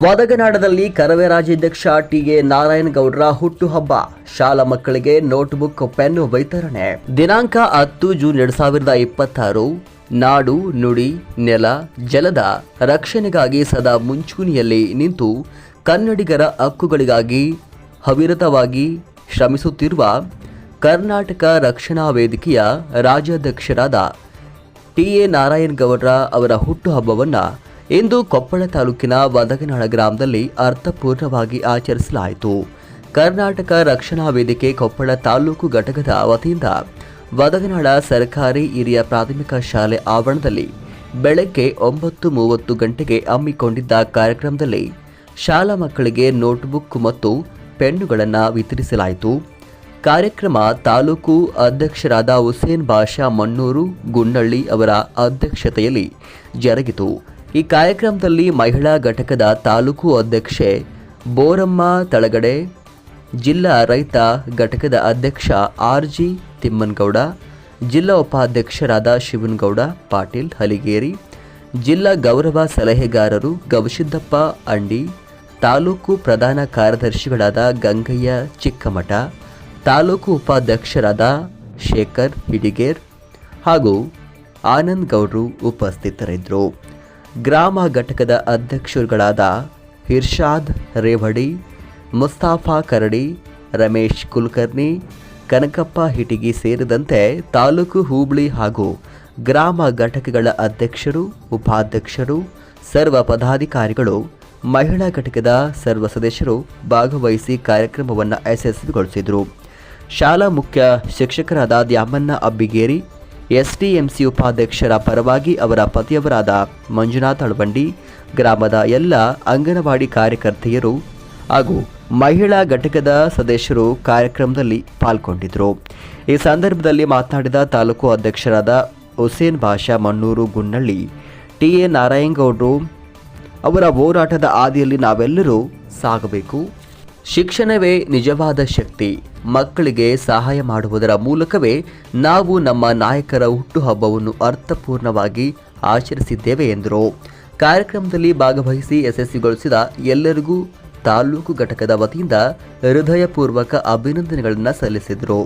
ವದಗನಾಡದಲ್ಲಿ ಕರವೇ ರಾಜ್ಯಾಧ್ಯಕ್ಷ ಟಿ.ಎ. ನಾರಾಯಣಗೌಡರ ಹುಟ್ಟುಹಬ್ಬ. ಶಾಲಾ ಮಕ್ಕಳಿಗೆ ನೋಟ್ಬುಕ್, ಪೆನ್ ವಿತರಣೆ. ದಿನಾಂಕ 10 ಜೂನ್ 2026. ನಾಡು, ನುಡಿ, ನೆಲ, ಜಲದ ರಕ್ಷಣೆಗಾಗಿ ಸದಾ ಮುಂಚೂಣಿಯಲ್ಲಿ ನಿಂತು ಕನ್ನಡಿಗರ ಹಕ್ಕುಗಳಿಗಾಗಿ ಅವಿರತವಾಗಿ ಶ್ರಮಿಸುತ್ತಿರುವ ಕರ್ನಾಟಕ ರಕ್ಷಣಾ ವೇದಿಕೆಯ ರಾಜ್ಯಾಧ್ಯಕ್ಷರಾದ ಟಿ.ಎ. ನಾರಾಯಣಗೌಡರ ಅವರ ಹುಟ್ಟುಹಬ್ಬವನ್ನು ಇಂದು ಕೊಪ್ಪಳ ತಾಲೂಕಿನ ವದಗನಾಳ ಗ್ರಾಮದಲ್ಲಿ ಅರ್ಥಪೂರ್ಣವಾಗಿ ಆಚರಿಸಲಾಯಿತು. ಕರ್ನಾಟಕ ರಕ್ಷಣಾ ವೇದಿಕೆ ಕೊಪ್ಪಳ ತಾಲೂಕು ಘಟಕದ ವತಿಯಿಂದ ವದಗನಾಳ ಸರ್ಕಾರಿ ಹಿರಿಯ ಪ್ರಾಥಮಿಕ ಶಾಲೆ ಆವರಣದಲ್ಲಿ ಬೆಳಗ್ಗೆ 9:30 ಗಂಟೆಗೆ ಹಮ್ಮಿಕೊಂಡಿದ್ದ ಕಾರ್ಯಕ್ರಮದಲ್ಲಿ ಶಾಲಾ ಮಕ್ಕಳಿಗೆ ನೋಟ್ಬುಕ್ ಮತ್ತು ಪೆನ್ನುಗಳನ್ನು ವಿತರಿಸಲಾಯಿತು. ಕಾರ್ಯಕ್ರಮ ತಾಲೂಕು ಅಧ್ಯಕ್ಷರಾದ ಹುಸೇನ್ ಬಾಷಾ ಮಣ್ಣೂರು ಗುಂಡಳ್ಳಿ ಅವರ ಅಧ್ಯಕ್ಷತೆಯಲ್ಲಿ ಜರುಗಿತು. ಈ ಕಾರ್ಯಕ್ರಮದಲ್ಲಿ ಮಹಿಳಾ ಘಟಕದ ತಾಲೂಕು ಅಧ್ಯಕ್ಷೆ ಬೋರಮ್ಮ ತಳಗಡೆ, ಜಿಲ್ಲಾ ರೈತ ಘಟಕದ ಅಧ್ಯಕ್ಷ ಆರ್.ಜಿ. ತಿಮ್ಮನಗೌಡ, ಜಿಲ್ಲಾ ಉಪಾಧ್ಯಕ್ಷರಾದ ಶಿವನಗೌಡ ಪಾಟೀಲ್ ಹಲಿಗೇರಿ, ಜಿಲ್ಲಾ ಗೌರವ ಸಲಹೆಗಾರರು ಗವಿಸಿದ್ದಪ್ಪ ಅಂಡಿ, ತಾಲೂಕು ಪ್ರಧಾನ ಕಾರ್ಯದರ್ಶಿಗಳಾದ ಗಂಗಯ್ಯ ಚಿಕ್ಕಮಠ, ತಾಲೂಕು ಉಪಾಧ್ಯಕ್ಷರಾದ ಶೇಖರ್ ಹಿಡಿಗೇರ್ ಹಾಗೂ ಆನಂದ್ ಗೌಡ್ರು ಉಪಸ್ಥಿತರಿದ್ದರು. ಗ್ರಾಮ ಘಟಕದ ಅಧ್ಯಕ್ಷರುಗಳಾದ ಇರ್ಷಾದ್ ರೇವಡಿ, ಮುಸ್ತಾಫಾ ಕರಡಿ, ರಮೇಶ್ ಕುಲಕರ್ಣಿ, ಕನಕಪ್ಪ ಹಿಟಿಗಿ ಸೇರಿದಂತೆ ತಾಲೂಕು ಹೋಬಳಿ ಹಾಗೂ ಗ್ರಾಮ ಘಟಕಗಳ ಅಧ್ಯಕ್ಷರು, ಉಪಾಧ್ಯಕ್ಷರು, ಸರ್ವ ಪದಾಧಿಕಾರಿಗಳು, ಮಹಿಳಾ ಘಟಕದ ಸರ್ವ ಸದಸ್ಯರು ಭಾಗವಹಿಸಿ ಕಾರ್ಯಕ್ರಮವನ್ನು ಯಶಸ್ವಿಗೊಳಿಸಿದರು. ಶಾಲಾ ಮುಖ್ಯ ಶಿಕ್ಷಕರಾದ ದ್ಯಾಮಣ್ಣ ಅಬ್ಬಿಗೇರಿ, ಎಸ್ಡಿಎಂಸಿ ಉಪಾಧ್ಯಕ್ಷರ ಪರವಾಗಿ ಅವರ ಪತಿಯವರಾದ ಮಂಜುನಾಥ್ ಅಳವಂಡಿ, ಗ್ರಾಮದ ಎಲ್ಲ ಅಂಗನವಾಡಿ ಕಾರ್ಯಕರ್ತೆಯರು ಹಾಗೂ ಮಹಿಳಾ ಘಟಕದ ಸದಸ್ಯರು ಕಾರ್ಯಕ್ರಮದಲ್ಲಿ ಪಾಲ್ಗೊಂಡಿದ್ದರು. ಈ ಸಂದರ್ಭದಲ್ಲಿ ಮಾತನಾಡಿದ ತಾಲೂಕು ಅಧ್ಯಕ್ಷರಾದ ಹುಸೇನ್ ಬಾಷಾ ಮಣ್ಣೂರು ಗುನ್ನಳ್ಳಿ, ಟಿ.ಎ. ನಾರಾಯಣಗೌಡರು ಅವರ ಹೋರಾಟದ ಹಾದಿಯಲ್ಲಿ ನಾವೆಲ್ಲರೂ ಸಾಗಬೇಕು. ಶಿಕ್ಷಣವೇ ನಿಜವಾದ ಶಕ್ತಿ. ಮಕ್ಕಳಿಗೆ ಸಹಾಯ ಮಾಡುವುದರ ಮೂಲಕವೇ ನಾವು ನಮ್ಮ ನಾಯಕರ ಹುಟ್ಟುಹಬ್ಬವನ್ನು ಅರ್ಥಪೂರ್ಣವಾಗಿ ಆಚರಿಸಿದ್ದೇವೆ ಎಂದರು. ಕಾರ್ಯಕ್ರಮದಲ್ಲಿ ಭಾಗವಹಿಸಿ ಯಶಸ್ವಿಗೊಳಿಸಿದ ಎಲ್ಲರಿಗೂ ತಾಲೂಕು ಘಟಕದ ವತಿಯಿಂದ ಹೃದಯಪೂರ್ವಕ ಅಭಿನಂದನೆಗಳನ್ನು ಸಲ್ಲಿಸಿದರು.